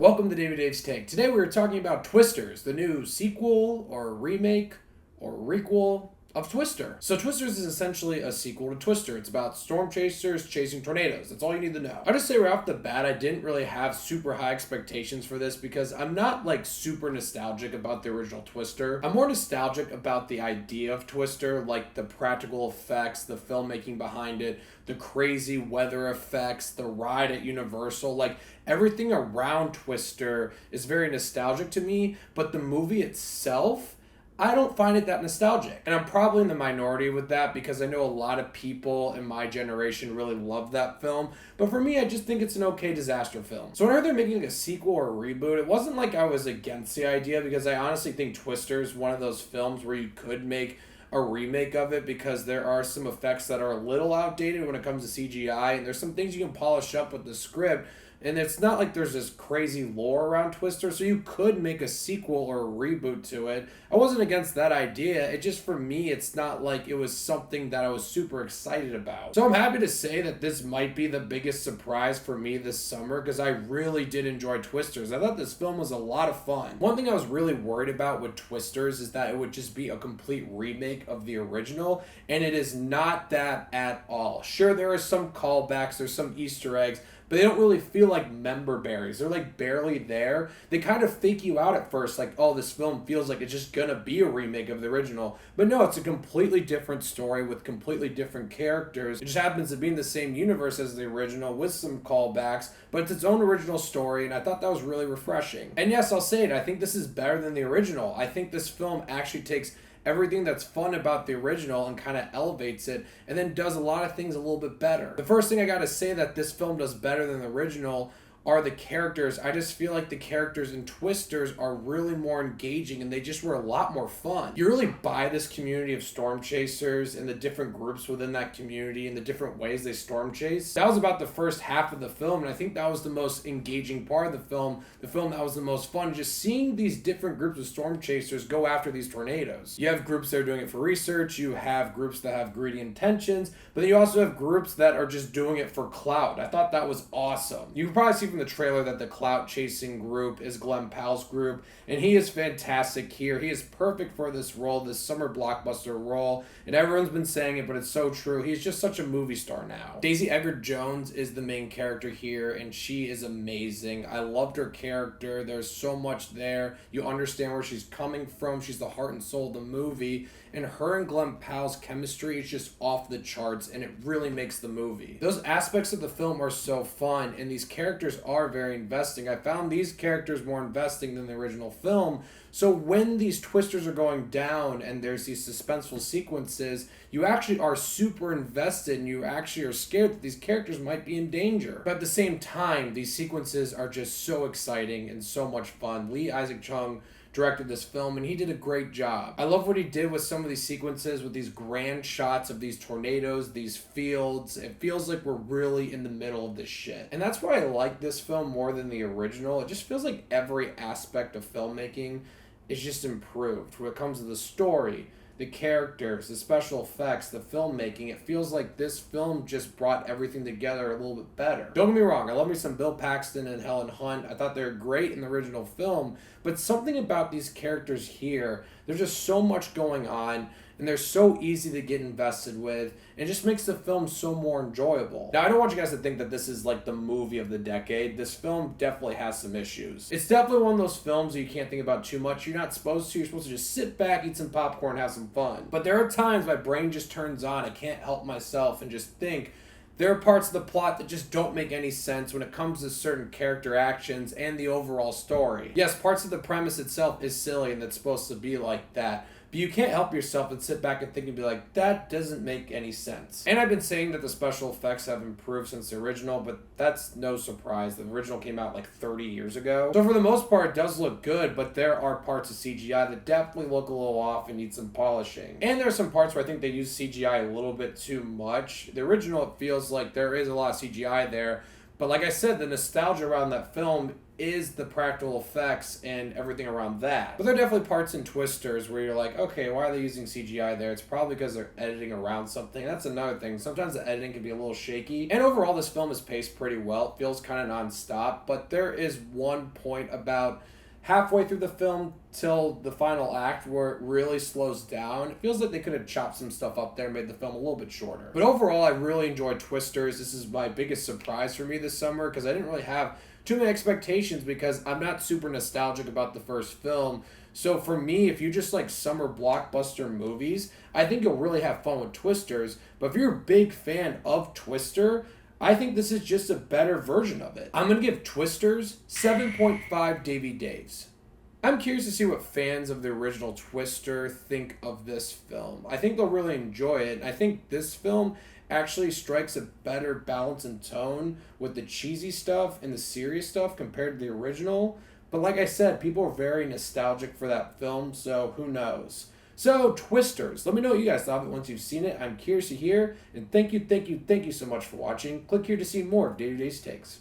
Welcome to Dave's Take. Today we are talking about Twisters, the new sequel or remake or requel of Twister. So Twisters is essentially a sequel to Twister. It's about storm chasers chasing tornadoes. That's all you need to know. I'll just say right off the bat, I didn't really have super high expectations for this because I'm not like super nostalgic about the original Twister. I'm more nostalgic about the idea of Twister, like the practical effects, the filmmaking behind it, the crazy weather effects, the ride at Universal, like everything around Twister is very nostalgic to me, but the movie itself, I don't find it that nostalgic. And I'm probably in the minority with that because I know a lot of people in my generation really love that film. But for me, I just think it's an okay disaster film. So when I heard they're making like a sequel or a reboot, it wasn't like I was against the idea because I honestly think Twister is one of those films where you could make a remake of it because there are some effects that are a little outdated when it comes to CGI, and there's some things you can polish up with the script. And it's not like there's this crazy lore around Twister, so you could make a sequel or a reboot to it. I wasn't against that idea. It just, for me, it's not like it was something that I was super excited about. So I'm happy to say that this might be the biggest surprise for me this summer because I really did enjoy Twisters. I thought this film was a lot of fun. One thing I was really worried about with Twisters is that it would just be a complete remake of the original, and it is not that at all. Sure, there are some callbacks, there's some Easter eggs, but they don't really feel like member berries. They're like barely there. They kind of fake you out at first, like, oh, this film feels like it's just gonna be a remake of the original. But no, it's a completely different story with completely different characters. It just happens to be in the same universe as the original with some callbacks, but it's its own original story, and I thought that was really refreshing. And yes, I'll say it, I think this is better than the original. I think this film actually takes everything that's fun about the original and kind of elevates it and then does a lot of things a little bit better. The first thing I gotta say that this film does better than the original are the characters. I just feel like the characters in Twisters are really more engaging and they just were a lot more fun. You really buy this community of storm chasers and the different groups within that community and the different ways they storm chase. That was about the first half of the film, and I think that was the most engaging part of the film that was the most fun, just seeing these different groups of storm chasers go after these tornadoes. You have groups that are doing it for research, you have groups that have greedy intentions, but then you also have groups that are just doing it for clout. I thought that was awesome. You can probably see from the trailer that the clout chasing group is Glenn Powell's group, and he is fantastic here. He is perfect for this role, this summer blockbuster role, and everyone's been saying it, but it's so true. He's just such a movie star now. Daisy Edgar-Jones is the main character here, and she is amazing. I loved her character. There's so much there. You understand where she's coming from. She's the heart and soul of the movie, and her and Glenn Powell's chemistry is just off the charts, and it really makes the movie. Those aspects of the film are so fun, and these characters are very investing. I found these characters more investing than the original film. So when these twisters are going down and there's these suspenseful sequences, you actually are super invested and you actually are scared that these characters might be in danger. But at the same time, these sequences are just so exciting and so much fun. Lee Isaac Chung directed this film, and he did a great job. I love what he did with some of these sequences, with these grand shots of these tornadoes, these fields. It feels like we're really in the middle of this shit. And that's why I like this film more than the original. It just feels like every aspect of filmmaking is just improved. When it comes to the story, the characters, the special effects, the filmmaking, it feels like this film just brought everything together a little bit better. Don't get me wrong, I love me some Bill Paxton and Helen Hunt. I thought they were great in the original film, but something about these characters here, there's just so much going on, and they're so easy to get invested with, and it just makes the film so more enjoyable. Now, I don't want you guys to think that this is like the movie of the decade. This film definitely has some issues. It's definitely one of those films that you can't think about too much. You're not supposed to. You're supposed to just sit back, eat some popcorn, have some fun. But there are times my brain just turns on. I can't help myself and just think, there are parts of the plot that just don't make any sense when it comes to certain character actions and the overall story. Yes, parts of the premise itself is silly and it's supposed to be like that, but you can't help yourself and sit back and think and be like, that doesn't make any sense. And I've been saying that the special effects have improved since the original, but that's no surprise. The original came out like 30 years ago. So for the most part, it does look good, but there are parts of CGI that definitely look a little off and need some polishing. And there are some parts where I think they use CGI a little bit too much. The original, it feels like there is a lot of CGI there, but like I said, the nostalgia around that film is the practical effects and everything around that. But there are definitely parts in Twisters where you're like, okay, why are they using CGI there? It's probably because they're editing around something. That's another thing. Sometimes the editing can be a little shaky. And overall, this film is paced pretty well. It feels kind of non-stop. But there is one point about halfway through the film till the final act where it really slows down. It feels like they could have chopped some stuff up there and made the film a little bit shorter. But overall, I really enjoyed Twisters. This is my biggest surprise for me this summer because I didn't really have too many expectations because I'm not super nostalgic about the first film. So for me, if you just like summer blockbuster movies, I think you'll really have fun with Twisters. But if you're a big fan of Twister, I think this is just a better version of it. I'm going to give Twisters 7.5 Davey Daves. I'm curious to see what fans of the original Twister think of this film. I think they'll really enjoy it. I think this film actually strikes a better balance and tone with the cheesy stuff and the serious stuff compared to the original. But like I said, people are very nostalgic for that film, so who knows? So, Twisters. Let me know what you guys thought of it once you've seen it. I'm curious to hear. And thank you so much for watching. Click here to see more of Day-to-Day's Takes.